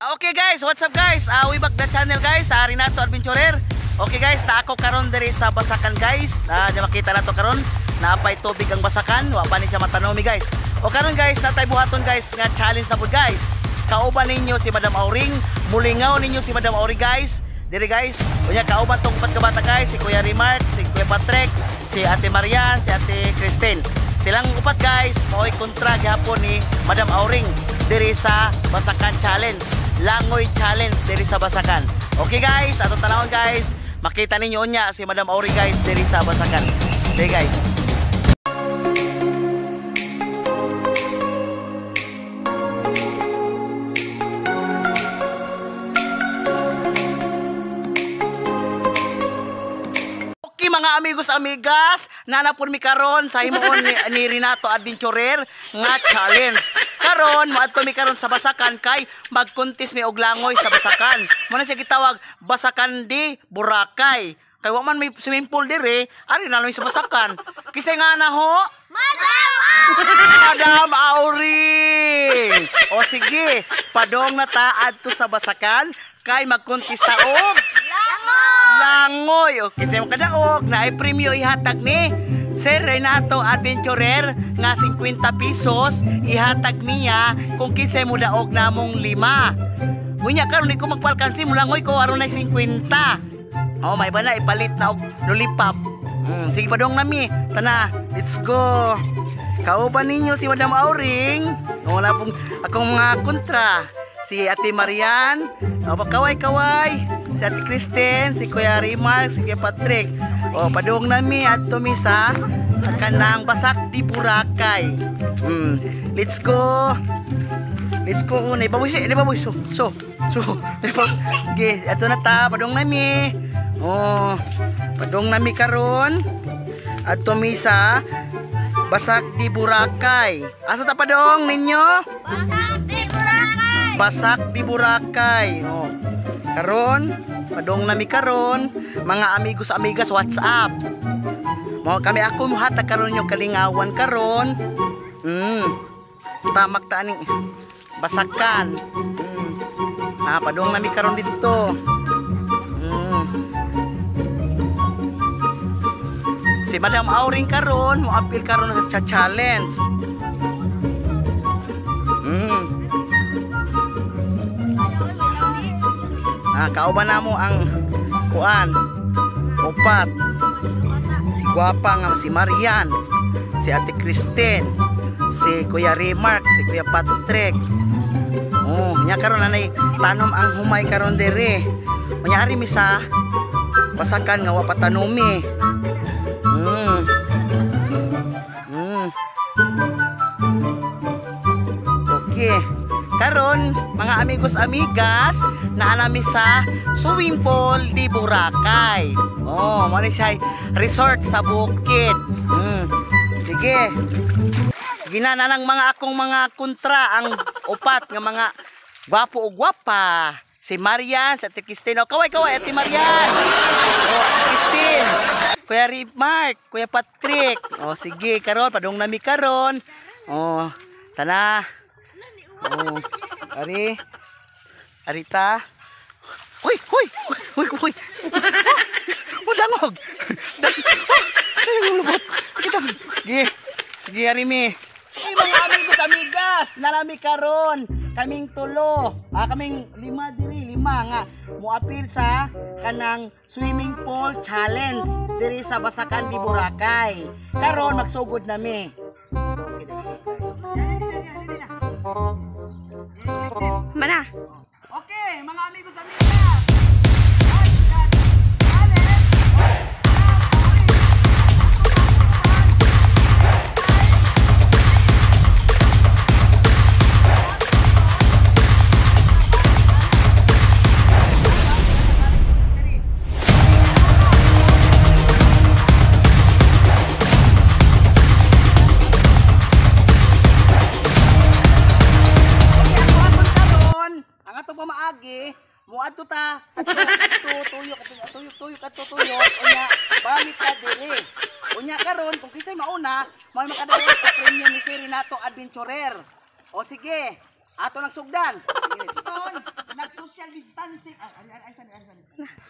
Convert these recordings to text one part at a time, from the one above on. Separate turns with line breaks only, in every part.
Okay guys, what's up guys? We back the channel guys, Renato Adventurer. Okay guys, na ako karon diri sa Basakan guys. Di makita na to karon, naapay tubig ang Basakan, wa pa ni siya matanomi guys. O karon guys, natay buhaton guys nga challenge na pud guys. Kauban ninyo si Madam Auring, mulingaw ninyo si Madam Auring guys. Diri guys, unya kauban tong upat ka bata guys, si Kuya Remark, si Kuya Patrick, si Ate Marian, si Ate Christine. Silang upat guys, maoy kontra gyapon ni Madam Auring diri sa Basakan challenge. Langoy challenge diri sa Basakan. Okay guys, ato tanawon guys. Makita ninyo unya si Madam Auring guys diri sa Basakan. Okay guys. Mga amigos amigas, nanapon mi karon sa himuon ni Renato Adventurer nga challenge. Karon moadto mi karon sa Basakan kay magkontis mi og langoy sa Basakan. Mo na siya gitawag Basakan di Boracay. Kay wa man may swimming pool dire, ari na lang sa Basakan. Kisay nga na ho? Madam Auring. O sige, padong na ta adto sa Basakan kay magkontis ta og langoy. Okay, sa kadaog na ay premyo ihatag ni Sir Renato Adventurer nga 50 pesos ihatag niya kung kinsay mo daog namong 5. Unya karon ko magpalkansi mo langoy ko aron na 50. Oh, may bana ipalit na og lollipop. Sige padong nami. Tana, let's go. Kauban ninyo si Madam Auring. Wala pong akong mga kontra. Si Ate Marian, kaway-kaway. Si Ate Christine, si Kuya Remark, si Kuya Patrick. O, padung nami at tumisa at kanang Basak di Boracay. Let's go. Let's go. Naibaboy siya. Naibaboy. So. Okay, ato na ta. Padung nami. O, padung nami karon at tumisa Basak di Boracay. Asa ta padung ninyo? Basak di Boracay. Oh. Karon, padong nami karon, mga amigos amigas WhatsApp. Mo kami ako muhatag karon yung kalingawan karon. Tamak ta aning Basakan. Padong nami karon dito. Si Madam Auring karon mo apil karon sa challenge. Kauban na mo ang kuan upat, si Guapa nga si Marian, si Ate Christine, si Kuya Remark, si Kuya Patrick. Nya karon nanay tanom ang humay karon dere. Unyari mi sa Basakan nga wa patanumi. Okay. Karon, mga amigos amigas, naanami sa swimming pool di Boracay. Oh, mo ni siya resort sa bukid. Sige. Ginana ng mga akong mga kontra ang upat nga mga gwapo o gwapa. Si Marian, si Ate Christine. Oh, kaway-kaway, Ate Marian. Oh, Christine. Kuya Remark, Kuya Patrick. Oh, sige, karon, padung nami karon. Oh, tana. Oh, Arita. Hoy. Dangog. Sige, Arimi. Hey, mga amigos, amigas, narami karon. Kaming tulo. Kaming 5 diri, 5 nga. Muapil sa kanang swimming pool challenge diri sa Basakan di Boracay. Karon magsugod nami.
Mana?
Okay, mga amigos amigas. Muadto ta tuyok unya balik ka diri. Unya karon kung kisay mauna, may makadawat sa premium ni Sir Renato Adventurer. O sige, ato nang sugdan. Sige, distancing.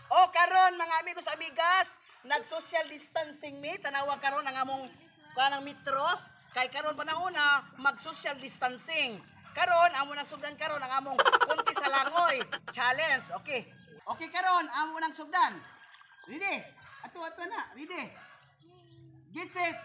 Oh, karon mga amigos amigas, nag-social distancing mi. Tanawa karon ang among kanang metros. Kay karon panahon na mag-social distancing. Karon amo nang sugdan karon ang among kunti sa langoy challenge. Okay. Okay karon amo nang sugdan. Ready? Ato na. Ready? Get set.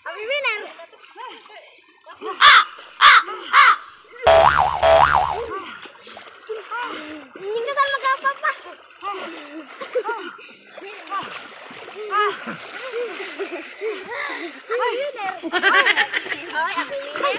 Aku winner. Hindi ka magkapapa. Aku winner. Oh, aku winner.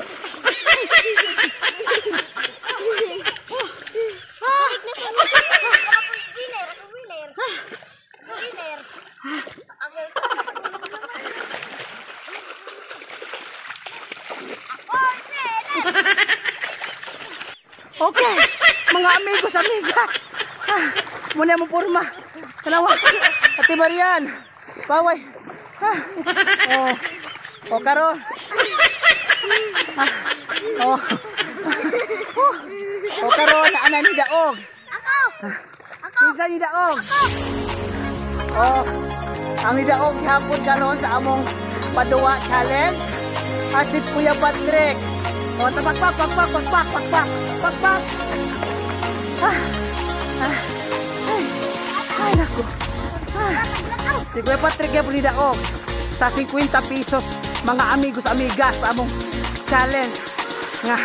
Okay, mga amigos, amigas. Muna mo porma. Dalawa. Ate Marian. Baway. Oh, karon. Karon, ana ni daog.
Ako.
Kinsa ni daog? Ang ni daog gihapon karon sa among paduwa challenge. Asip Kuya Patrick. Pak. Ay, naku. Si Kuya Patrick ya puli daog. Sa 50 pesos, mga amigos, amigas, among challenge. Nga,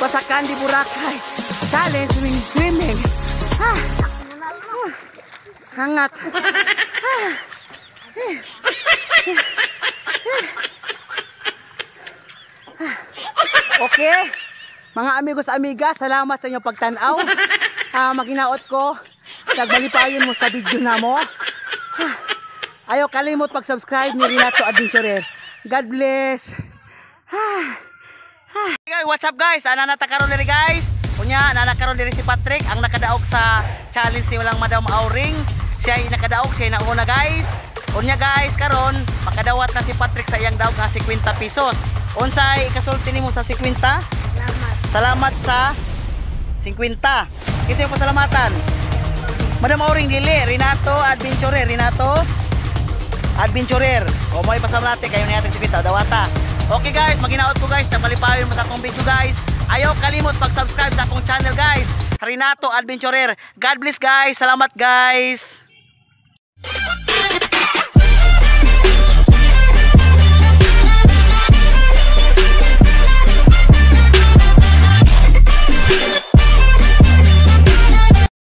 pasakan di Boracay. Challenge, swimming. Hangat. Okay, mga amigos, amigas, salamat sa inyong pagtanaw. Maginaot ko, nagbalipayon mo sa video na mo. Ayaw kalimot pag-subscribe ni Renato Adventurer. God bless. Hey, what's up guys? Nanatakaroon diri guys. Kunya, nanakaroon diri si Patrick ang nakadaog sa challenge ni walang Madam Auring. Siya ay nakadaog, siya ay nauna guys. Kunya guys, karon makadawat na si Patrick sa iyang daog nga 50 pesos. Unsay ikasulti nimo sa 50? Salamat sa 50. Kasi yung pasalamatan. Madam Auring dili, Renato Adventurer, O mo ipasalamatan kayo ni ating 50 dawata. Okay guys, maginaot ko guys, nagmalipayon mo sa akong video guys. Ayaw kalimot pag-subscribe sa akong channel guys, Renato Adventurer. God bless guys, salamat guys.